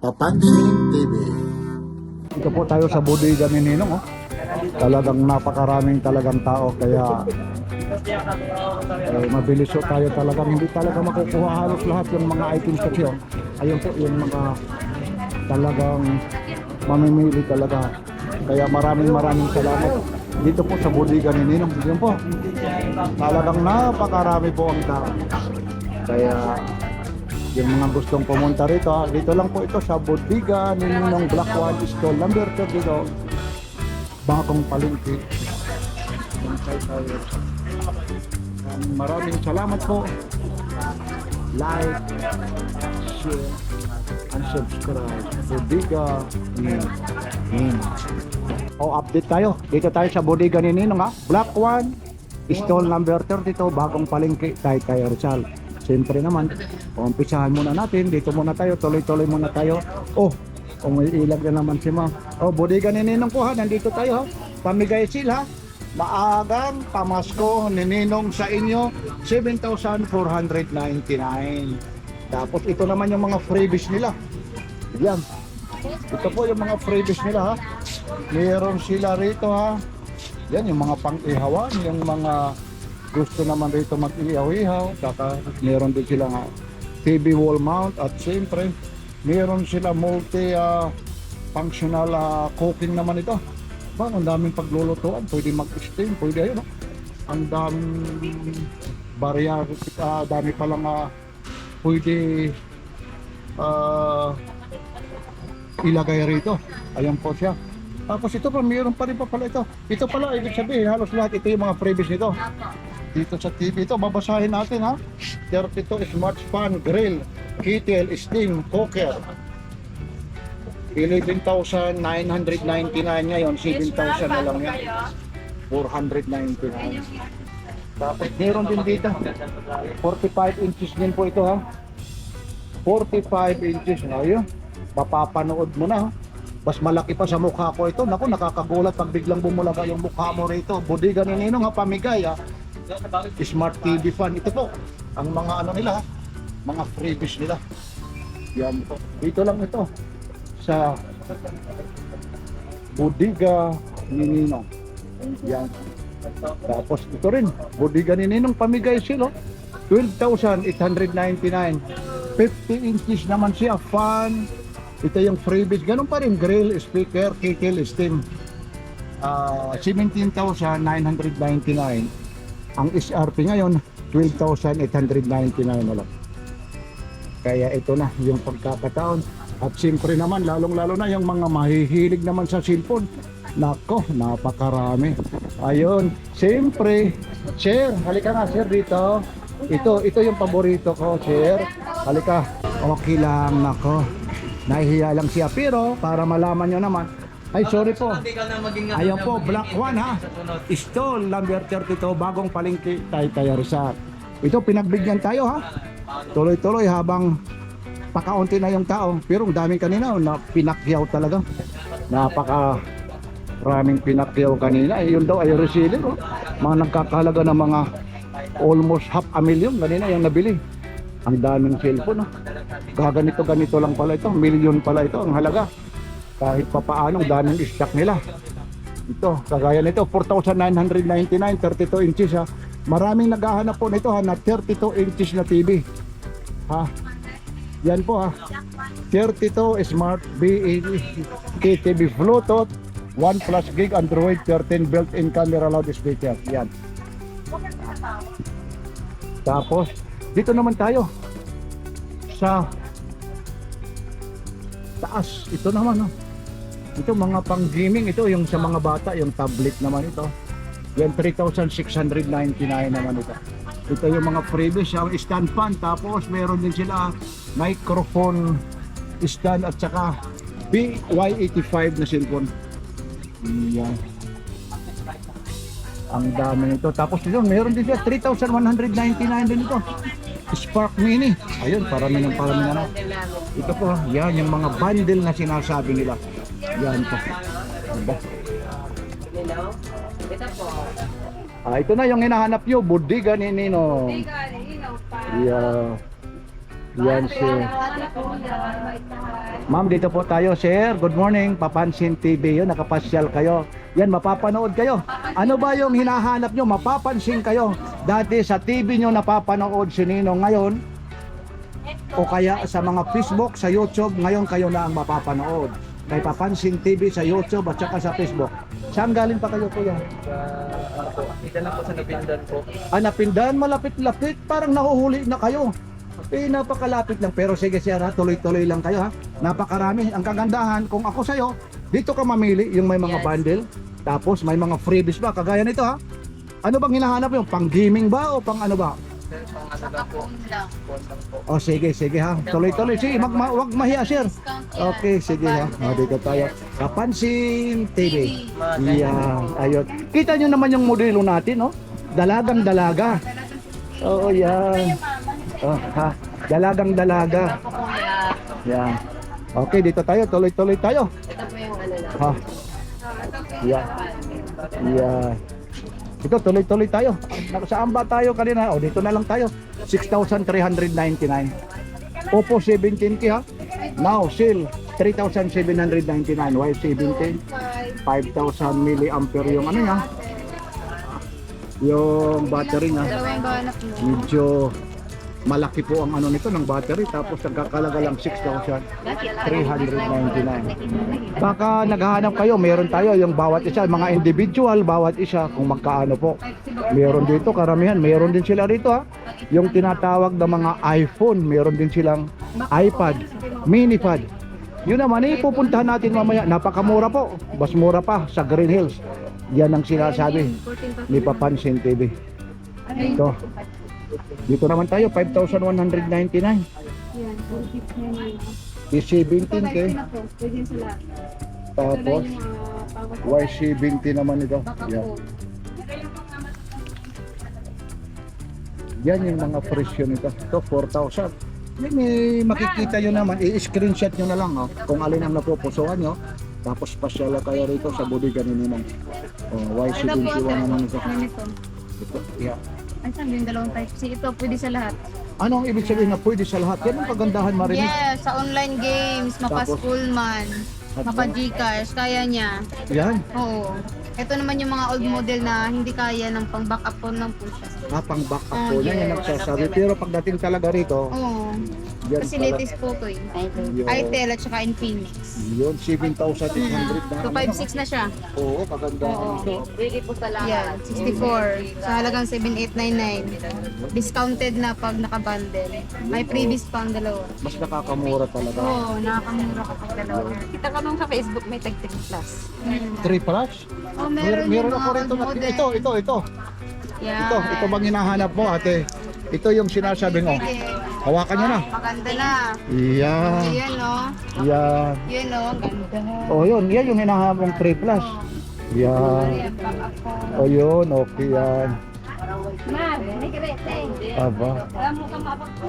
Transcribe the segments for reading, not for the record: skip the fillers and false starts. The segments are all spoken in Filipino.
Papansin TV. Ito po tayo sa bodega ni Ninong. Talagang napakaraming talagang tao kaya mabilis po tayo talagang hindi talaga makukuha halos lahat yung mga items kasi ayun po yung mga talagang mamimili talaga. Kaya maraming salamat dito po sa bodega ni Ninong. Yun po, talagang napakarami po ang tao. Kaya yung mga gustong pumunta rito, dito lang po ito sa bodega ni Ninong Black One Stall number 2 dito, Bagong Palengke. Maraming salamat po. Like, share, and subscribe. Bodega ni Ninong. Update tayo. Dito tayo sa bodega ni Ninong Black One Stall number 32, Bagong Palengke, Taytay Rizal. Siyempre naman, umpisahan muna natin. Dito muna tayo, tuloy-tuloy muna tayo. Umiilag na naman si ma'am. Bodega ni Ninong po nandito tayo Pamigay sila. Maagang pamasko ni Ninong sa inyo, 7,499. Tapos ito naman yung mga freebies nila. Yan. Ito po yung mga freebies nila Meron sila rito Yan yung mga pang-ihawan, yung mga gusto naman rito mag-ihaw-ihaw. Saka meron din sila TV wall mount at siyempre meron sila multi functional cooking naman ito. Ang daming paglulutuan, pwede mag-steam, pwede ayun ang daming barya, dami palang pwede ilagay rito. Ayan po siya. Tapos ito pa, mayroon pa rin pa pala ito. Ito pala, ibig sabihin, halos lahat ito yung mga freebies nito. Dito sa TV ito, babasahin natin 32 smart pan, grill, kettle, steam, cooker. 11,999 ngayon, 7,000 na lang yan. 499. Tapos meron din dito, 45 inches din po ito 45 inches. Ayun, mapapanood mo na Mas malaki pa sa mukha ko ito. Naku, nakakagulat pag biglang bumulaga yung mukha mo rito. Bodega ni Ninong pamigay Smart TV fan. Ito po, ang mga ano nila mga freebies nila. Yan po. Dito lang ito sa bodega ni Ninong. Yan. Tapos ito rin, bodega ni Ninong pamigay sila. 12,899. 50 inches naman siya, fan. Ito yung freebies, ganun pa rin, grill, speaker, kettle, steam. 17,999. Ang SRP ngayon, 12,899 na lang. Kaya ito na yung pagkakataon. At siyempre naman, lalong-lalo na yung mga mahihilig naman sa cellphone. Nako, napakarami. Ayun, siyempre, sir, halika nga sir dito. Ito yung paborito ko, sir. Halika, okay lang, nako. Nahihiya lang siya, pero para malaman nyo naman, ay sorry po, ayaw po, Black One Stall number 32, Bagong Palengke, Taytay Rizal. Ito, pinagbigyan tayo tuloy-tuloy habang pakaunti na yung tao, pero ang daming kanina na pinakyaw talaga. Napaka-raming pinakyaw kanina. Yun daw ay reseller mga nagkakahalaga ng mga almost 500,000 kanina yung nabili. Ang daming cellphone ganito lang pala ito, milyon pala ito ang halaga. Kahit pa paano, daming stock nila. Ito, kagaya nito, 4,999, 32 inches Maraming naghahanap po nito na 32 inches na TV. Yan po 32 Smart TV Bluetooth, 1 plus gig Android, 13 built-in camera loudspeaker. Yan. Tapos, dito naman tayo sa taas. Ito naman ito mga pang gaming, ito yung sa mga bata, yung tablet naman ito. Yan 3,699 naman ito. Ito yung mga freebies, yung stand fan. Tapos meron din sila microphone stand at saka BY85 na cellphone. Yan. Ang dami nito. Tapos dito meron din siya 3,199 din ito. Spark Mini. Ayun, parami na. Ito po, yan yung mga bundle na sinasabi nila. Yan po. Diba? Ito na yung hinahanap nyo, bodega ni Ninong. Yeah. Yan, sir. Ma'am, dito po tayo, sir. Good morning, Papansin TV. Yun, nakapasyal kayo. Yan, mapapanood kayo. Ano ba yung hinahanap nyo? Mapapansin kayo. Dati sa TV nyo napapanood si Ninong ngayon, o kaya sa mga Facebook, sa YouTube, ngayon kayo na ang mapapanood. Kay Papansin TV sa YouTube at saka sa Facebook. Saan galing pa kayo, kuya? Dito lang po sa Napindan po. Ah, Napindan, malapit-lapit. Parang nahuhuli na kayo. Napakalapit lang. Pero sige, sir, ha? Tuloy-tuloy lang kayo, ha? Napakarami. Ang kagandahan, kung ako sa'yo, dito ka mamili yung may mga bundle. Tapos may mga freebies ba? Kagaya nito, ha? Ano bang hinahanap yung pang gaming ba o pang ano ba? Sir, pang ano lang po. Phone lang po. O sige, sige, ha? Tuloy-tuloy. Sige, wag mahiya, sir. Okay, sige, ha? O, dito tayo. Papansin TV. Yan, ayun. Kita nyo naman yung modelo natin, no? Dalagang dalaga. Oo, yan. Oh, ha? Dalagang dalaga. Yan. Okay, dito tayo. Tuloy-tuloy tayo. Ito po yung ano na. Ha? Yan. Yan. Ito, tuloy-tuloy tayo. Saan ba tayo kanina? O, dito na lang tayo. 6,399. Oppo 17K, ha? Now, sale 3,799. Why 17? 5,000 milliampere yung ano niya. Yung battery niya. Dalawang ganap mo. Medyo malaki po ang ano nito ng battery, tapos nagkakalaga lang 6,399. Baka naghahanap kayo, meron tayo yung bawat isa, mga individual, bawat isa kung magkaano po. Meron dito, karamihan, meron din sila rito, ha. Yung tinatawag na mga iPhone, meron din silang iPad, minipad. Yun naman, pupuntahan natin mamaya. Napakamura po, mas mura pa sa Green Hills. Yan ang sinasabi ni Papansin TV. Ito. Dito naman tayo, 5,199. Yan, 459. Y17K. Pwede sa lahat. Tapos, Y70 naman ito. Yan. Yan yung mga presyo nito. Ito, 4,000. May makikita nyo naman, i-screenshot nyo na lang, oh, kung alin ang napupusuan nyo. Tapos pasyala kayo rito sa bodega ni Ninong. Oh, Y71 naman ito. Ganito. Ito, yeah. Ay, saan yung dalawang type C? Ito, pwede sa lahat. Ano ang ibig sabihin na pwede sa lahat? Yan ang kagandahan, marinig. Yes, sa online games, mapa-school man, mapa-Gcash, kaya niya. Yan. Oo. Ito naman yung mga old model na hindi kaya ng pang-backup phone lang po siya. Pang backup Oh, po yan yung yes. nagsasabi. Pero pagdating talaga rito, Oo. yan Kasi pala. latest po ito eh. Yun. Itel at saka Infinix. Yun, 7,800 na. 256 na siya. Oo, kagandahan Oo. ito. Ready po sa lahat. Yan, 64. Sa halagang 7,899. Discounted na pag nakabundle. May freebies pang dalawa. Mas nakakamura talaga. Oo, nakakamura kapag dalawa. Kita ka nung sa Facebook may tag 3 plus. 3 plus? Oh, meron, Meron yung ako mga rito. old model. Ito. Yan. Ito bang hinahanap mo, ate? Ito yung sinasabi mo. Pwede. Hawakan nyo na. Maganda na. Yan. Yan o. Yan. Yan o, ganda. O yun, yan yung hinahanap mong 3 plus. Yan. Yan, back up po. O yun, okay yan. Ma, may kirete. Aba, Alam mo ka mabak ko.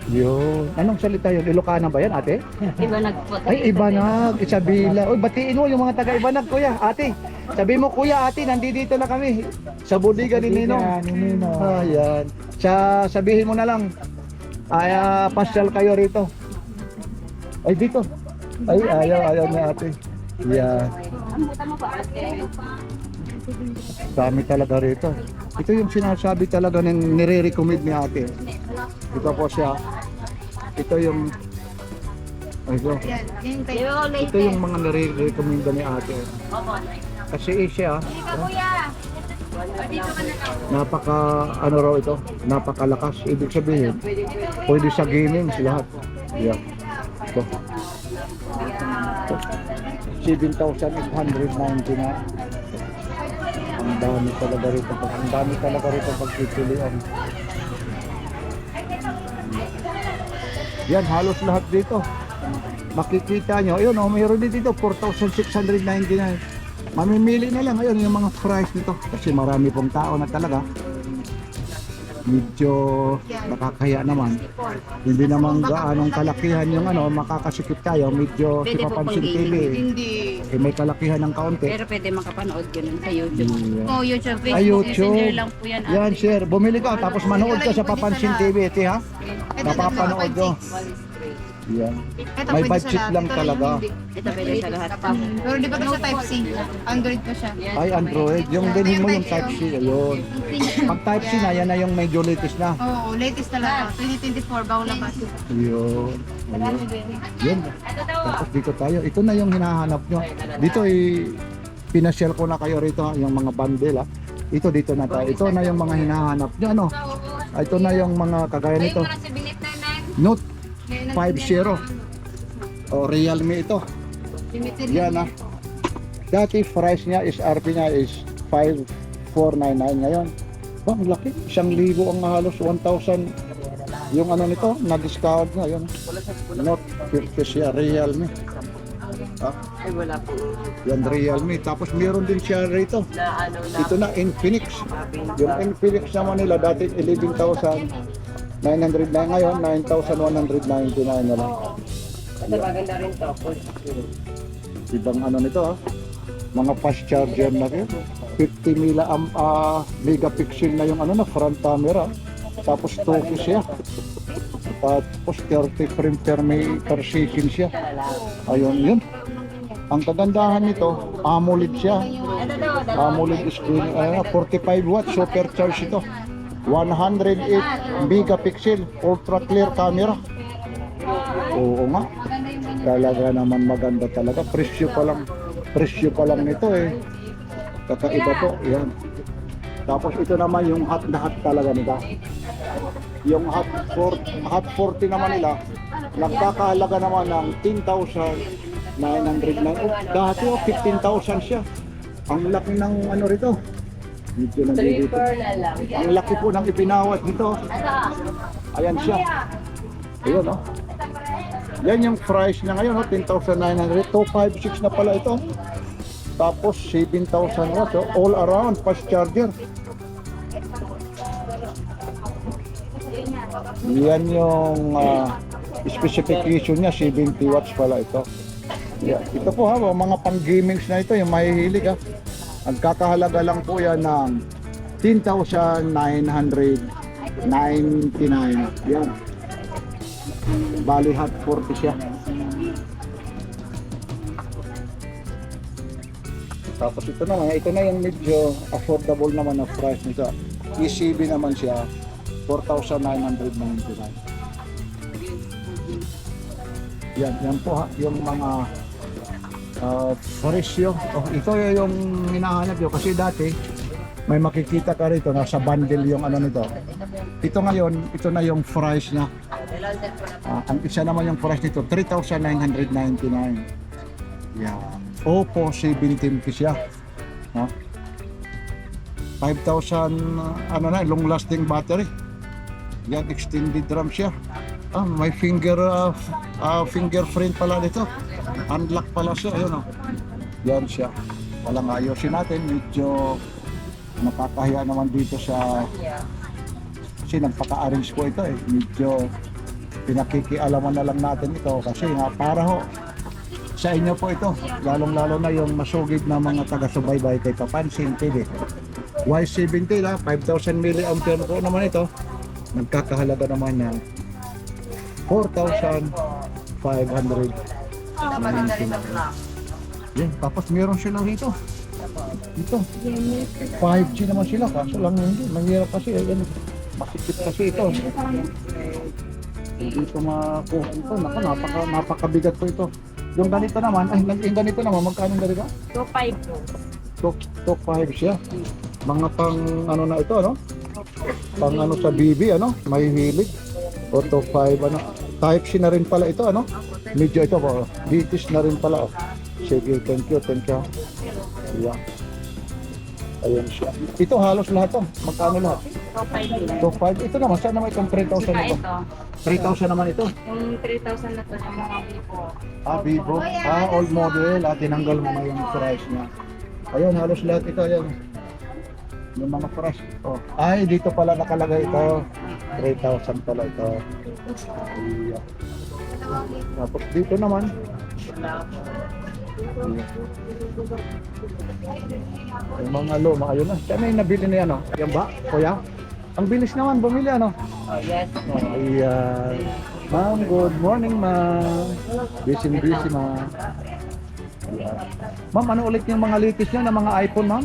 yun. Anong salita yun? Ilocana ba yan, ate? Iba nagpot. Ay, Ibanag, Isabela. Uy, batiin mo yung mga taga Ibanag, kuya, ate. Sabi mo, kuya, ate, nandito na kami. Sa bodega ni Ninong. Ayan. Sabihin mo na lang, ay, pasyal kayo rito. Ay, dito. Ay, ayaw ni ate. Yan. Amutan mo ba ate? Dami talaga rito. Ito yung sinasabi talaga ng nire-recommend ni ate. Ito po siya. Ito yung... Ay, ito. Yan, yung tayo. Ito yung mga nire-recommend ni ate. Kasi siya, napaka ano raw ito, napakalakas. Ibig sabihin, pwede sa gaming lahat. Yeah. Ito. 7,899. Ang dami talaga rito. Ang dami talaga rito pagpipilian. Yan, halos lahat dito. Makikita nyo, ayun, oh, mayroon din dito, 4,699. Mamimili na lang, ayun, yung mga price nito. Kasi marami pong tao na talaga. medyo nakakaya naman. Hindi naman gaanong kalakihan yung ano, makakasikip tayo, medyo si Pwede po Papansin pang TV. Hindi. Eh, may kalakihan ng kaunti. Pero pwede makapanood ganun sa YouTube. Yeah. Oh, YouTube, Ay, Facebook, YouTube. Messenger lang po yan. Yan, sir. Bumili ka, tapos manood ka sa Papansin TV, iti ha? Ito Napapanood ko. Yan. Ito May pwede budget sa lahat. lang Ito talaga. hindi. Ito pwede sa lahat. Pero di ba ito sa Type-C? Android pa siya. Ay, Android. Yung bilhin mo yung Type-C. Ayun. Pag Type-C na, yan na yung medyo latest na. Oo, latest talaga. 2024, bagong labas. Yun. Ayun. Yun. Tapos dito tayo. Ito na yung hinahanap nyo. Dito pinashare ko na kayo rito ha, yung mga bundle ha. Ito dito na tayo. Ito na yung mga hinahanap nyo. Ano? Ito na yung mga kagaya nito. Note 50. O Realme ito. Limited. Yan ha. Dati price niya is RP niya is 5,499 ngayon. Bang laki. 1,000 ang halos 1,000. Yung ano nito, na-discount na yun. Note 50 siya, Realme. Ah, Ay, wala po. yan Realme. Tapos meron din siya rito. Ito na Infinix. Yung Infinix naman nila dati 11,900 na ngayon 9,199 na lang. Ito maganda rin to. Ibang ano nito ha. Mga fast charger na rin. 50 megapixel na yung ano na front camera. Tapos 2K siya. Tapos 30 frame per second siya. Ayun yun. Ang kagandahan nito, AMOLED siya. AMOLED screen, 45 watts, supercharged ito. 108 megapixel, ultra clear camera. Oo nga. Talaga naman maganda talaga. Presyo pa lang nito eh. Kakaiba po, yan. Tapos ito naman yung hot na hot talaga nila. Yung hot 40 naman nila, nagkakahalaga naman ng 10,909. Dati 15,000 siya. Ang laki ng ano rito. Dito na dito. Ang laki po ng ipinawat nito. Ayan siya. Ayun oh. Yan yung price niya ngayon, 10,900. 256 na pala ito. Tapos 7,000 watts, all around fast charger. Yan yung specification niya, 70 watts pala ito. Yeah. Ito po ha, mga pang-gamings na ito, yung mahihilig ha. Ang kakahalaga lang po yan ng 10,999. Yan. Bali hot 40 siya. Tapos ito na yung medyo affordable naman na price nito. ECB naman siya, 4,999. Yan po ha, yung mga presyo. Oh, ito yung hinahanap nyo kasi dati may makikita ka rito nasa bundle yung ano nito. Ito ngayon, ito na yung price niya. Ang isa naman yung price nito, 3,999. Yan. Oppo 17 siya. 5,000 ano na, long lasting battery. Yan, extended RAM siya. May fingerprint pala nito. Unlock pala siya, ayun oh. Yan siya. Walang ayusin natin, medyo nakakahiya naman dito sa kasi nagpaka-arrange ko ito eh. Medyo pinakikialaman na lang natin ito kasi nga para ho sa inyo po ito, lalong-lalo na yung masugid na mga taga-subaybay kay Papansin TV. Y70 na, 5,000 mAh po naman ito. Nagkakahalaga naman ng 4,500. Yan, tapos meron sila rito. Ito. 5G naman sila, kaso lang hindi. Mahirap kasi, yan, masikip kasi ito. Hindi ito makuha ito. Naku, napakabigat po ito. Yung ganito naman, magkano yung ganito? 2.5 po. 2.5 siya. Mga pang ano na ito, ano? Pang ano sa BB, ano? May hilig. O 2.5, ano? Type-C na rin pala ito, ano? Medyo ito po. British na rin pala, oh. Sige, thank you. Ayan. Ayan siya. Ito halos lahat, oh. Magkano lahat? 2.5 2.5. Ito naman, saan naman itong 3,000 na ito? 3,000 naman ito. Yung 3,000 na to yung mga Vivo. Vivo. Old model. Tinanggal mo na yung price niya. Ayun, halos lahat ito. Ayan. Yung mga fresh. Oh. Ay, dito pala nakalagay ito. 3,000 pala ito. Iya. Tapos dito naman. Yung mga luma, ayun na. Kaya may nabili na yan, oh. Yan ba, kuya? Ang bilis naman bumili, ano? Oh, yes po. Ayan. Ma'am, good morning, ma'am. Busy, ma'am. Ayan. Ma'am, ano ulit yung mga latest nyo na mga iPhone, ma'am?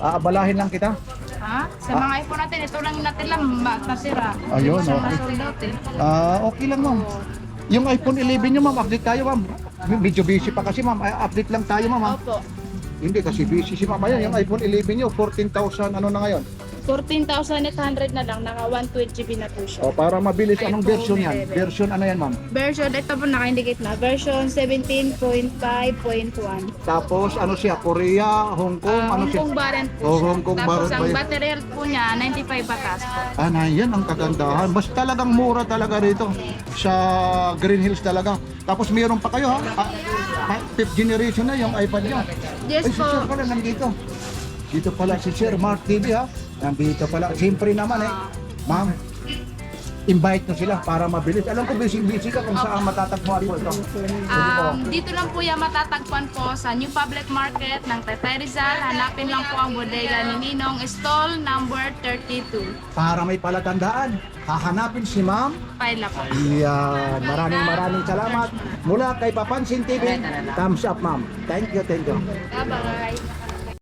Aabalahin lang kita. Ha? Sa mga iPhone natin, ito lang natin lang nasira. Ayun, Sa okay. sold out eh. Okay lang, ma'am. Yung iPhone 11 nyo, ma'am, update tayo, ma'am. Medyo busy pa kasi, ma'am. Update lang tayo, ma'am. Opo. Hindi kasi busy si ma'am. Ayan, yung iPhone 11 nyo, 14,000, ano na ngayon? 14,800 na lang, naka 128GB na po siya. O, para mabilis, anong iPhone version yan? 11. Version ano yan, ma'am? Version, ito po naka-indicate na, version 17.5.1. Tapos, ano siya? Korea, Hong Kong, ano Hong siya? Kong variant po Oh, siya. Hong Kong Tapos variant ang ba yun? battery health po niya, 95 patas po. Na yan ang kagandahan. Basta talagang mura talaga dito sa Green Hills talaga. Tapos mayroon pa kayo ha. 5th generation na yung iPad nyo. Yes Ay, si po. Sir pala nandito. Dito pala si Sir Mark TV ha. Nandito pala. Siyempre naman ma'am, invite nyo sila para mabilis. Alam ko busy ka kung saan matatagpuan po ito. Dito lang po yan matatagpuan po sa New Public Market ng Taytay Rizal. Hanapin lang po ang bodega ni Ninong, stall number 32. Para may palatandaan, hahanapin si ma'am. Paila po. Yan. Maraming salamat. Mula kay Papansin TV, thumbs up ma'am. Thank you, thank you. Bye-bye.